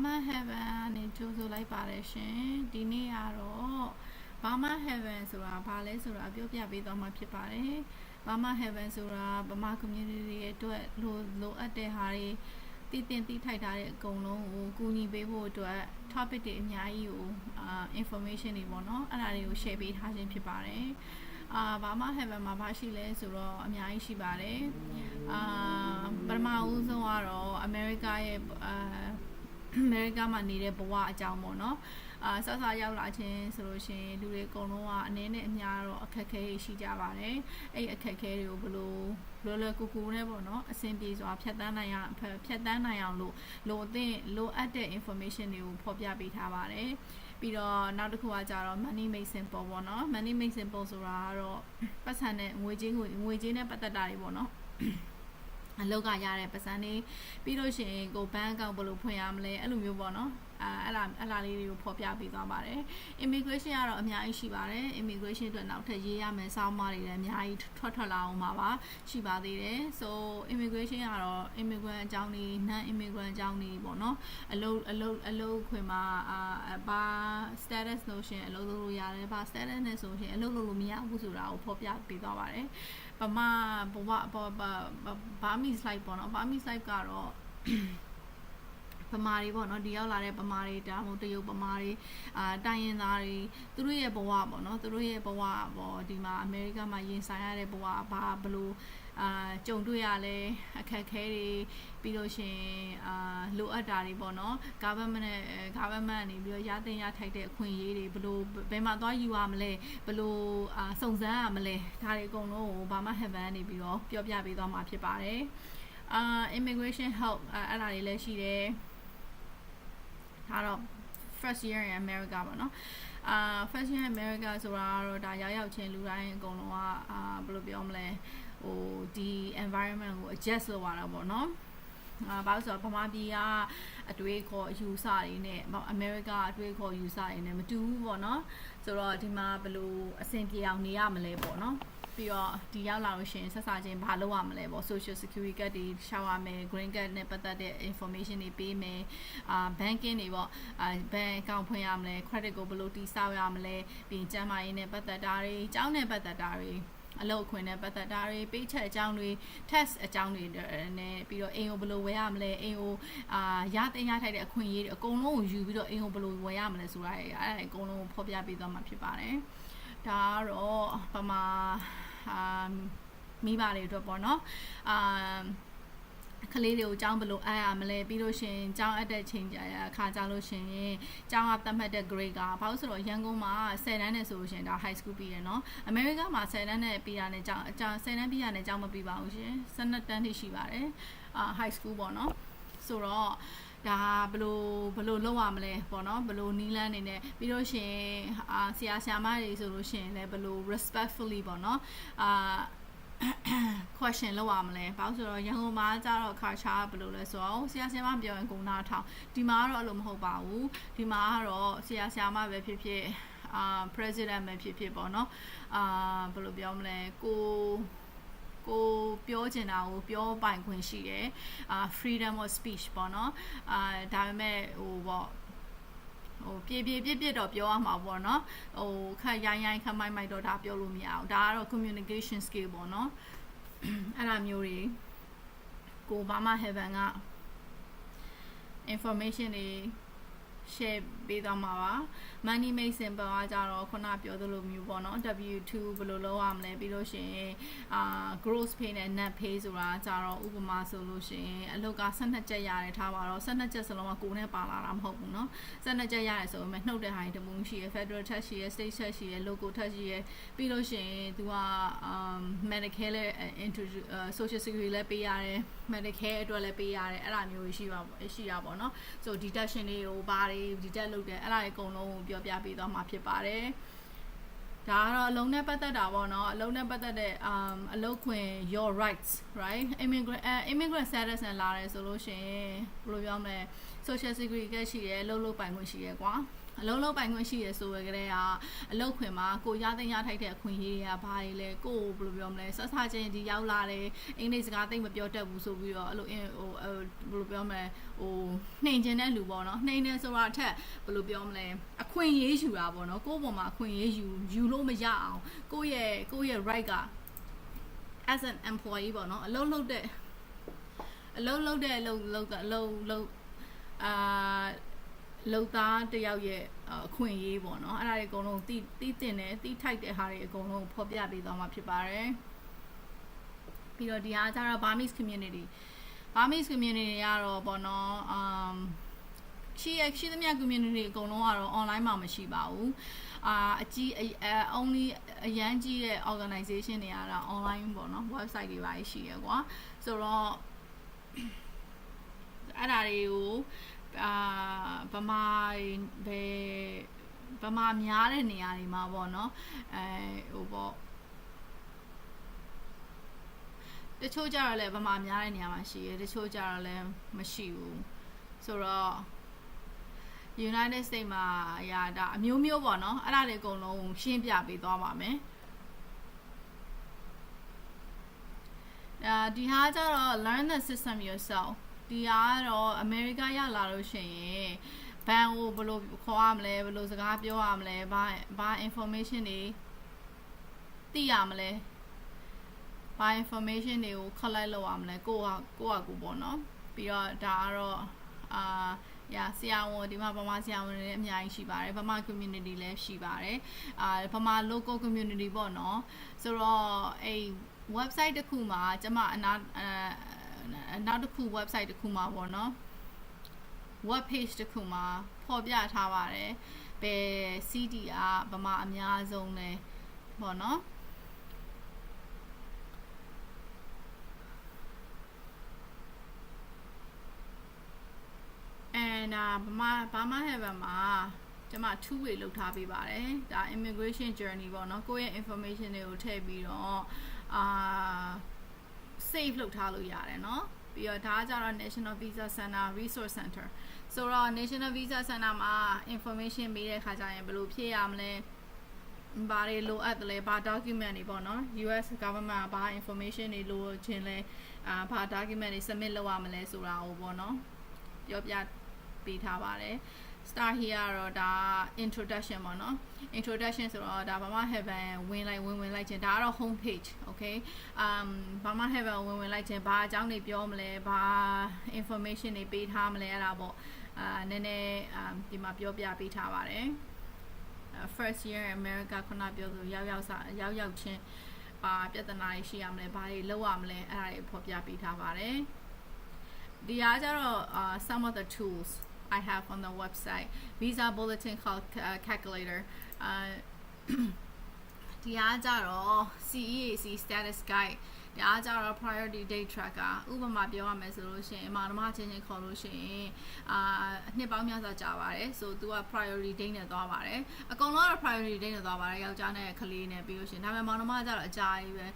Bama Heaven နေကြိုးဆိုလိုက်ပါတယ်ရှင်ဒီနေ့ကတော့ Bama Heaven ဆိုတာဘာလဲဆိုတာပြောပြပေးသွားမှာဖြစ်ပါတယ် Bama Heaven ဆိုတာ Bama community ရဲ့အတွက်လိုအပ်တဲ့ဟာတွေတည်ထိုက်ထားတဲ့အကုန်လုံးကိုကူညီပေးဖို့အတွက် topic တွေအများကြီးကို information တွေပေါ့နော်အဲ့ဒါတွေကို share ပေးထားခြင်းဖြစ်ပါတယ်Bama Heaven မှာဘာရှိလဲဆိုတော့အများကြီးရှိပါတယ်ပထမဦးဆုံးကတော့ America ရဲ့America မှာနေတဲ့ဘဝအကြောင်းပေါ့နော်စရောက်လာခြင်းဆိုလို့ရှိရင်လူတွေအကုန်လုံးကအနေနဲ့အများတော့အခက်အခဲရှိကြပါတယ်အဲ့အခက်အခဲတွေကိုဘယ်လိုကူကူနဲ့ပေါ့နော်အဆင်ပြေစွာဖြတ်တန်းနိုင်အောင်လို့လိုအပ်တဲ့ information တွေကိုဖော်ပြပေးထားပါတယ်ပြီးတော့နောက်တစ်ခုကကြတော့ money make simple ပေါ့နော် money make simple ဆိုတာကတော့ပတ်စံနဲ့ငွေကြေးနဲ့ပတ်သက်တာတွေပေါ့နော်အလောက်ကရတဲ့ပတ်စံတွေပြီးလို့ရှိရင်ကိုဘဏ်အကောင့်ဘယ်လိုဖွင့်ရမလဲအဲ့လိုမျိုးပေါ့နော်အဲ့လာလေးတွေကိုဖော်ပြပေးသွားပါတယ် immigration ကတော့အများကြီးရှိပါတယ် immigration အတွက်နောက်ထပ်ရေးရမယ်စောင်းမတွေလည်းအများကြီးထွက်လာအောင်ပါရှိပါသေးတယ် so immigration ကတော့ immigrant အကြောင်းတွေ non immigrant အကြောင်းတွေပေါ့နော်အလုပ်ခွင်မှာဘာ status လို့ရှင်အလုပ်လုပ်လို့ရတယ်ဘာ status နဲ့ဆိုရှင်အလုပ်လုပ်လို့မရဘူးဆိုတာကိုဖော်ပြပေးသွားပါတယ်ဘာမီ slide ပေါ့နော်ဘာမီ slide ကတော့ပမာတွေပေါ့နော်ဒီရောက်လာတဲ့ပမာတွေဒါမှမဟုတ်တရုတ်ပမာတွေတိုင်းရင်းသားတွေသူတို့ရဲ့ဘဝပေါ့နော်သူတို့ရဲ့ဘဝပေါ့ဒီမှာအမေရိကမှာရင်ဆိုင်ရတဲ့ဘဝဘာဘလို့ကြုံတွေ့ရလဲအခက်ခဲတွေပြီးလို့ရှင်လိုအပ်တာတွေပေါ့နော် government နေပြီးတော့ရတင်ရထိုက်တဲ့အခွင့်အရေးတွေဘလို့ဘယ်မှာသွားယူရမလဲဘလို့စုံစမ်းရမလဲဒါတွေအကုန်လုံးကို Bama Heaven နေပြီးတော့ပြောပြပေးသွားမှာဖြစ်ပါတယ်immigration help အဲ့ဒါတွေလည်းရှိတယ်ဒါတော့ first year in America ပေါ့နော်first year in America ဆိုတာတော့ဒါရောက်ချင်းလူတိုင်းအကုန်လုံးကဘယ်လိုပြောမလဲဟိုဒီ environment ကို adjust လုပ်ရတာပေါ့နော်ဘာလို့ဆိုတော့ဗမာပြည်ကအတွေးခေါ်ယူဆတွေနဲ့အမေရိကအတွေးခေါ်ယူဆတွေနဲ့မတူဘူးပေါ့နော်ဆိုတော့ဒီမှာဘယ်လိုအဆင်ပြေအောင်နေရမလဲပေါ့နော်ပြီးတော့ဒီရောက်လာလို့ရှိရင်ဆက်စားချင်းဘာလုပ်ရမလဲပေါ့ social security card တွေရှောက်ရမယ် green card နဲ့ပတ်သက်တဲ့ information တွေပေးမယ်banking တွေပေါ့bank account ဖွင့်ရမလဲ credit ကိုဘယ်လိုတည်ဆောက်ရမလဲပြီးကျန်းမာရေးနဲ့ပတ်သက်တာတွေကျောင်းနဲ့ပတ်သက်တာတွေအလုပ်ခွင်နဲ့ပတ်သက်တာတွေပေးချက်အကြောင်းတွေ test အကြောင်းတွေနဲ့ပြီးတော့အိမ်ကိုဘယ်လိုဝယ်ရမလဲအိမ်ကိုရတင်ရထိုက်တဲ့အခွင့်အရေးတွေအကုန်လုံးကိုယူပြီးတော့အိမ်ကိုဘယ်လိုဝယ်ရမလဲဆိုတာအဲ့ဒါအကုန်လုံးဖော်ပြပေးသွားမှာဖြစ်ပါတယ်ဒါကတော့ပမာမိဘတွေအတွက်ပေါ့နော်ကလေးတွေကိုကျောင်းဘယ်လိုအားရမလဲပြီးလို့ရှင်ကျောင်းအပ်တဲ့ချိန်အခါကြလို့ရှင်ကျောင်းကသတ်မှတ်တဲ့ grade ကဘာလို့ဆိုတော့ရန်ကုန်မှာ10တန်းနဲ့ဆိုလို့ရှင်ဒါ high school ပြီးရယ်နော်အမေရိကမှာ10တန်းနဲ့ပြီးတာနဲ့ကျောင်း10တန်းပြီးရနဲ့ကျောင်းမပြီးပါဘူးရှင်12တန်းထိရှိပါတယ်high school ပေါ့နော်ဆိုတော့ဒါဘလို့လောက်ရမလဲပေါ့နော်ဘလို့နီးလန်းနေနဲ့ပြီးလို့ရှင်ဆရာမတွေဆိုလို့ရှင်လည်းဘလို့ respectfully ပေါ့နော်question လောက်ရမလဲဘာလို့ဆိုတော့ရန်ကုန်မှာကျတော့ culture ဘယ်လိုလဲဆိုတော့ဆရာမပြောရင်ကိုနားထောင်ဒီမှာကတော့အဲ့လိုမဟုတ်ပါဘူးဒီမှာကတော့ဆရာမပဲဖြစ်ဖြစ်president ပဲဖြစ်ဖြစ်ပေါ့နော်ဘယ်လိုပြောမလဲကိုပြောချင်တာကိုပြောပိုင်ခွင့်ရှိတယ်freedom of speech ပေါ့နော်ဒါပေမဲ့ဟိုပေါ့ဟိုပြည့်တော့ပြောရမှာပေါ့နော်ဟိုခက်ရိုင်းခမိုက်တော့ဒါပြောလို့မရအောင်ဒါကတော့ communication skill ပေါ့နော်အဲ့ဒါမျိုးတွေကို Bama Heaven က information တွေ share ပေးသွားမှာပါ money make simple ကကြတော့ခုနပြောသလိုမျိုးပေါ့နော် W2 ဘယ်လိုလုပ်ရမလဲပြီးလို့ရှိရင်gross pay နဲ့ net pay ဆိုတာကြတော့ဥပမာဆိုလို့ရှိရင်အလုပ်က12ကျပ်ရတယ်ထားပါတော့12ကျပ်စလုံးကကိုယ်နဲ့ပါလာတာမဟုတ်ဘူးเนาะ12ကျပ်ရတယ်ဆိုပေမဲ့နှုတ်တဲ့ဟာတွေတမူးရှိရယ် federal tax ရှိရယ် state tax ရှိရယ် local tax ရှိရယ်ပြီးလို့ရှိရင်သူကmedicare လည်း social security လည်းပေးရတယ် medicare အတွက်လည်းပေးရတယ်အဲ့ဒါမျိုးရှိတာပေါ့เนาะ so deduction တွေကိုဘာတွေဒီတက်လုပ်တယ်အဲ့ဒါတွေအကုန်လုံးပြောပြပေးသွားမှာဖြစ်ပါတယ်ဒါကတော့အလုံးနဲ့ပတ်သက်တာပေါ့နော်အလုံးနဲ့ပတ်သက်တဲ့အလုပ်ခွင် your rights right immigrant status နဲ့လာတယ်ဆိုလို့ရှိရင်ဘယ်လိုပြောမလဲ social security ကရှိတယ်လုပ်ပိုင်ခွင့်ရှိတယ်ကွာ အလုံးလုံးပိုင်ခွင့်ရှိရဆိုရကြတဲ့အလုပ်ခွင်မှာကိုရသိမ်းရထိုက်တဲ့အခွင့်အရေးတွေကဘာတွေလဲကိုဘယ်လိုပြောမလဲဆက်စားချင်းဒီရောက်လာတယ်အင်္ဂလိပ်စကားသိမပြောတတ်ဘူးဆိုပြီးတော့အဲ့လိုဘယ်လိုပြောမလဲနှိမ်ကျင်တဲ့လူပေါ့နော်နှိမ်နေဆိုတာအထက်ဘယ်လိုပြောမလဲအခွင့်အရေးယူတာပေါ့နော်ကိုယ့်ပေါ်မှာအခွင့်အရေးယူလို့မရအောင်ကိုယ့်ရဲ့ right က as an employee ပေါ့နော်အလုပ်လုပ်လုံသားတယောက်ရဲ့အခွင့်အရေးပေါ့နော်အဲ့ဒါတွေအကုန်လုံးတီးတင်တယ်တီးထိုက်တဲ့ဟာတွေအကုန်လုံးဖော်ပြပေးသွားမှာဖြစ်ပါတယ်ပြီးတော့ဒီဟာကျတော့ Burmese community ကတော့ပေါ့နော်ရှိသမျှ community အကုန်လုံးကတော့ online မှာမရှိပါဘူးonly အရန်ကြီးတဲ့ organization တွေကတော့ online ပေါ့နော် website တွေပါရှိရကွာဆိုတော့အဲ့ဒါတွေကိုဗမာများတဲ့နေရာတွေမှာပေါ့နော်တချို့ကြတော့လည်းဗမာများတဲ့နေရာမှာရှိတယ်တချို့ကြတော့လည်းမရှိဘူးဆိုတော့ United States မှာဒါအမျိုးမျိုးပေါ့နော်အဲ့ဒါတွေအကုန်လုံးရှင်းပြပေးသွားပါမယ်ဒီဟာကျတော့ learn the system yourself ဒီကတော့ America ရောက်လာလို့ရှိရင်ဘန်ကိုဘယ်လိုခေါ်ရမလဲဘယ်လိုစကားပြောရမလဲဘာ information တွေသိရမလဲဘာ information တွေကို collect လုပ်ရမလဲကိုကပေါ့နော်ပြီးတော့ဒါကတော့ဆရာဝန်ဒီမှာဗမာဆရာဝန်တွေလည်းအများကြီးရှိပါတယ်ဗမာ community လည်းရှိပါတယ်ဗမာ local community ပေါ့နော်ဆိုတော့အဲ့ website တစ်ခုမှာကျမနောက်တစ်ခု website တစ်ခုမှာပေါ့နော် web page တစ်ခုမှာဖော်ပြထားပါတယ်ဘယ် CD ဗမာအများဆုံးလဲပေါ့နော်ဘာမှ heaven မှာကျွန်မ two way လုပ်ထားပေးပါတယ်ဒါ immigration journey ပေါ့နော်ကိုယ့်ရဲ့ information တွေကိုထည့်ပြီးတော့save လုပ်ထားလို့ရတယ်เนาะပြီးတော့ဒါကကြတော့ National Visa Center Resource Center ဆိုတော့ National Visa Center မှာ information ပေးတဲ့ခါကျရင်ဘယ်လိုဖြည့်ရမလဲဘာတွေလိုအပ်တယ်လဲဘာ document တွေပေါ့နော် US government ဘာ information တွေလိုချင်လဲဘာ document တွေ submit လုပ်ရမလဲဆိုတာကိုပေါ့နော်ပြောပြပေးထားပါတယ် start here တော့ဒါ introduction ပေါ့နော် introduction ဆိုတော့ဒါဘာမှ heaven ဝင်လိုက်ခြင်းဒါကတော့ home page okay ဘာမှ heaven ဝင်လိုက်ခြင်းဘာအကြောင်းတွေပြောမလဲဘာ information တွေပေးထားမလဲအဲ့ဒါပေါ့နည်းနည်းဒီမှာပြောပြပေးထားပါတယ် first year in America ခုနပြောဆိုရောက်ချင်းပြဿနာတွေရှိရမလဲဘာတွေလုပ်ရမလဲအဲ့ဒါတွေဖော်ပြပေးထားပါတယ်ဒီအားကြတော့ some of the tools I have on the website visa bulletin calculator ဒီအားကြတော့ CEAC status guide ဒီအားကြတော့ priority date tracker ဥပမာပြောရမယ်ဆိုလို့ရှိရင်မာနမချင်းခေါ်လို့ရှိရင်နှစ်ပေါင်းများစွာကြာပါတယ်ဆို तू က priority date နဲ့သွားပါတယ်အကုန်လုံးက priority date နဲ့သွားပါတယ်ယောက်ျားနဲ့ကလေးနဲ့ပြီးလို့ရှိရင်ဒါပေမဲ့မောင်နှမကကြတော့အကြာကြီးပဲ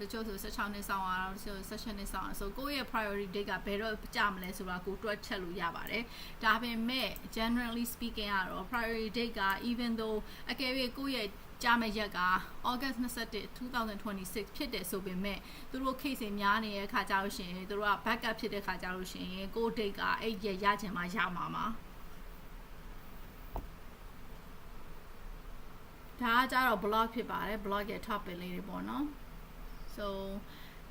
တချို့ဆို16နှစ်ဆောင်အောင်တချို့18နှစ်ဆောင်အောင်ဆိုကိုယ့်ရဲ့ priority date ကဘယ်တော့ကြာမလဲဆိုတာကိုတွက်ချက်လို့ရပါတယ်ဒါပေမဲ့ generally speaking ကတော့ priority date က even though အကယ်၍ကိုယ့်ရဲ့ကြာမယ့်ရက်က August 21 2026 ဖြစ်တယ်ဆိုပေမဲ့သူတို့ case တွေများနေတဲ့ခါကြလို့ရှိရင်သူတို့က backup ဖြစ်တဲ့ခါကြလို့ရှိရင်ကို date ကအဲ့ရရချင်မှရမှာပါဒါကကြတော့ blog ဖြစ်ပါတယ် blog ရဲ့ topic လေးတွေပေါ့နော် so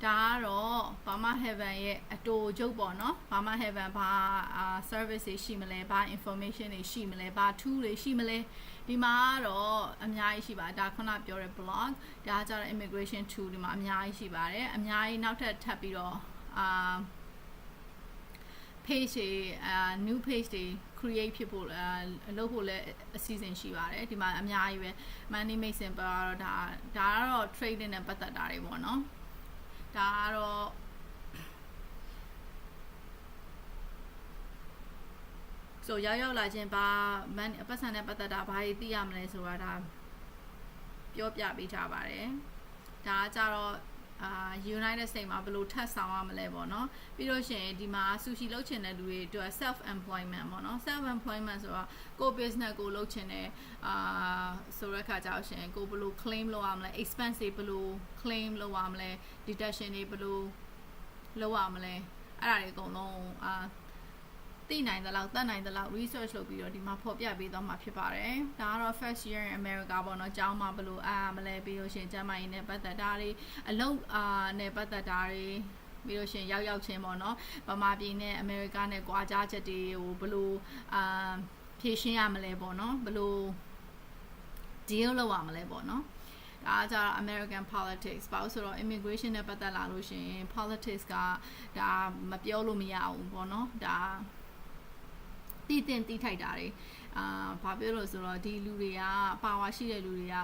ဒါကတော့ Burma Heaven ရဲ့အတူချုပ်ပေါ့နော် Burma Heaven ဘာ service တွေရှိမလဲဘာ information တွေရှိမလဲဘာ tool တွေရှိမလဲဒီမှာကတော့အများကြီးရှိပါတယ်ဒါခုနပြောတဲ့ blog ဒါကြတော့ immigration tool ဒီမှာအများကြီးရှိပါတယ်အများကြီးနောက်ထပ်ထပ်ပြီးတော့ page တွေnew page တွေ create ဖြစ်ဖို့လုပ်ဖို့လည်းအစီအစဉ်ရှိပါတယ်ဒီမှာအများကြီးပဲ money make simple ကတော့ဒါကတော့ trading နဲ့ပတ်သက်တာတွေပေါ့နော်ဒါကတော့ဆိုရောက်လာခြင်းဘာပတ်စံနဲ့ပတ်သက်တာဘာတွေသိရမလဲဆိုတာဒါပြောပြပေးထားပါတယ်ဒါကကြတော့ United States မှာဘယ်လိုထပ်ဆောင်ရမလဲပေါ့နော်ပြီးလို့ရှိရင်ဒီမှာ sushi လုပ်ချင်တဲ့လူတွေအတွက် self employment ပေါ့နော် self employment ဆိုတော့ကို business ကိုလုပ်ချင်တယ်ဆိုတဲ့ခါကျတော့ရှင်ကိုဘယ်လို claim လုပ်ရမလဲ expense တွေဘယ်လို claim လုပ်ရမလဲ deduction တွေဘယ်လိုလုပ်ရမလဲအဲ့ဒါတွေအကုန်လုံးသိနိုင်သလောက်တတ်နိုင်သလောက် research လုပ်ပြီးတော့ဒီမှာဖော်ပြပေးသွားမှာဖြစ်ပါတယ်ဒါကတော့ first year in America ပေါ့နော်ကျောင်းမှာဘယ်လိုအားမလဲပြီးလို့ရှိရင်ကျန်းမာရေးနဲ့ပတ်သက်တာတွေအလုပ်နဲ့ပတ်သက်တာတွေပြီးလို့ရှိရင်ရောက်ချင်းပေါ့နော်ဗမာပြည်နဲ့အမေရိကနဲ့ကွာခြားချက်တွေကိုဘယ်လိုဖြေရှင်းရမလဲပေါ့နော်ဘယ်လို deal လုပ်ရမလဲပေါ့နော်ဒါကြတော့ American politics ပေါ့ဆိုတော့ immigration နဲ့ပတ်သက်လာလို့ရှိရင် politics ကဒါမပြောလို့မရဘူးပေါ့နော်ဒါတီးထိုက်တာတွေဘာပြောလို့ဆိုတော့ဒီလူတွေက power ရှိတဲ့လူတွေက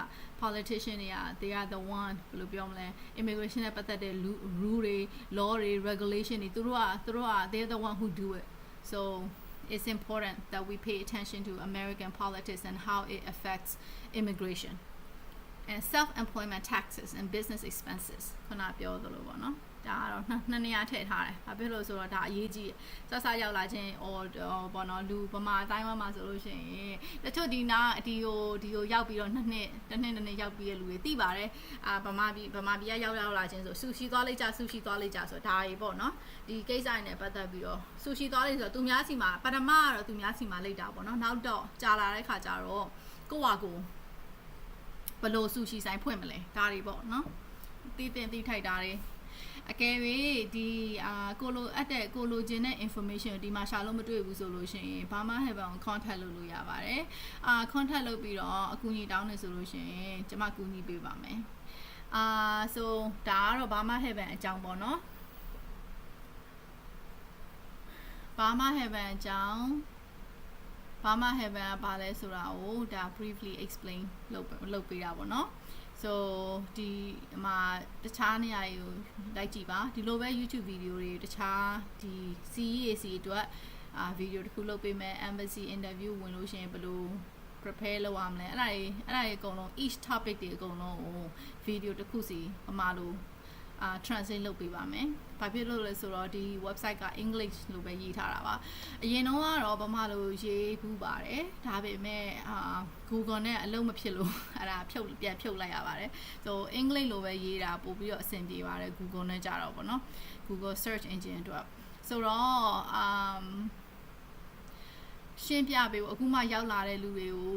politician တွေက they are the one ဘယ်လိုပြောမလဲ immigration နဲ့ပတ်သက်တဲ့ rule တွေ law တွေ regulation တွေသူတို့က they are the one who do it so it's important that we pay attention to American politics and how it affects immigration and self-employment taxes and business expenses ခုနပြောသလိုပေါ့နော်ဒါကတော့နှစ်နေရာထည့်ထားတယ်။ဘာဖြစ်လို့ဆိုတော့ဒါအရေးကြီးစစရောက်လာခြင်းပေါ့နော်လူဗမာအတိုင်းမှာဆိုလို့ရှိရင်တချို့ဒီကိုရောက်ပြီးတော့တစ်နှစ်ရောက်ပြီးတဲ့လူတွေသိပါတယ်။ဗမာပြည်ကရောက်လာခြင်းဆိုဆူရှီသွားလိုက်ကြဆိုဒါတွေပေါ့နော်။ဒီကိစ္စတွေနဲ့ပတ်သက်ပြီးတော့ဆူရှီသွားလိုက်ဆိုတော့သူများစီမှာပထမကတော့သူများစီမှာလိုက်တာပေါ့နော်။နောက်တော့ကြာလာတဲ့ခါကျတော့ကိုယ့်ဟာကိုဘယ်လိုဆူရှီဆိုင်ဖွင့်မလဲဒါတွေပေါ့နော်။သိထိုက်တာတွေအကယ်၍ဒီကိုလိုချင်တဲ့ information ဒီမှာရှာလို့မတွေ့ဘူးဆိုလို့ရှိရင် Burma Heaven ကို contact လုပ်လို့ရပါတယ်contact လုပ်ပြီးတော့အကူအညီတောင်းနေဆိုလို့ရှိရင်ကျွန်မကူညီပေးပါမယ်so ဒါကတော့ Burma Heaven အကြောင်းပေါ့နော် Burma Heaven အကြောင်း Burma Heaven ကဘာလဲဆိုတာကိုဒါ briefly explain လုပ်ပေးတာပေါ့နော်so ဒီမှာတခြားနေရာတွေကိုလိုက်ကြည့်ပါဒီလိုပဲ YouTube ဗီဒီယိုတွေတခြားဒီ CEAC အတွက်ဗီဒီယိုတစ်ခုလုပ်ပေးမယ် embassy interview ဝင်လို့ရှိရင်ဘယ်လို prepare လုပ်ရမလဲအဲ့ဒါတွေအကုန်လုံး each topic တွေအကုန်လုံးကိုဗီဒီယိုတစ်ခုစီအမှားလို့translate လုပ်ပေးပါမယ်။ဘာဖြစ်လို့လဲဆိုတော့ဒီ website က English လို့ပဲရေးထားတာပါ။အရင်တော့ကတော့ဗမာလိုရေးဘူးပါတယ်။ဒါပေမဲ့Google နဲ့အလုံးမဖြစ်လို့အဲ့ဒါပြန်ဖြုတ်လိုက်ရပါတယ်။ so English လိုပဲရေးတာပို့ပြီးတော့အဆင်ပြေပါတယ် Google နဲ့ကြတော့ဗောနော်။ Google search engine အတွက်ဆိုတော့ရှင်းပြပေးဖို့အခုမှရောက်လာတဲ့လူတွေကို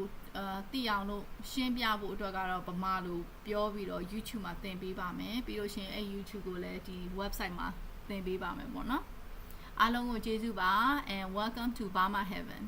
သိအောင်လို့ရှင်းပြဖို့အတွက်ကတော့ဗမာလိုပြောပြီးတော့ YouTube မှာသင်ပေးပါမယ်ပြီးလို့ရှိရင်အဲ့ YouTube ကိုလည်းဒီ website မှာသင်ပေးပါမယ်ပေါ့နော်အားလုံးကိုကျေးဇူးပါ and welcome to Burma Heaven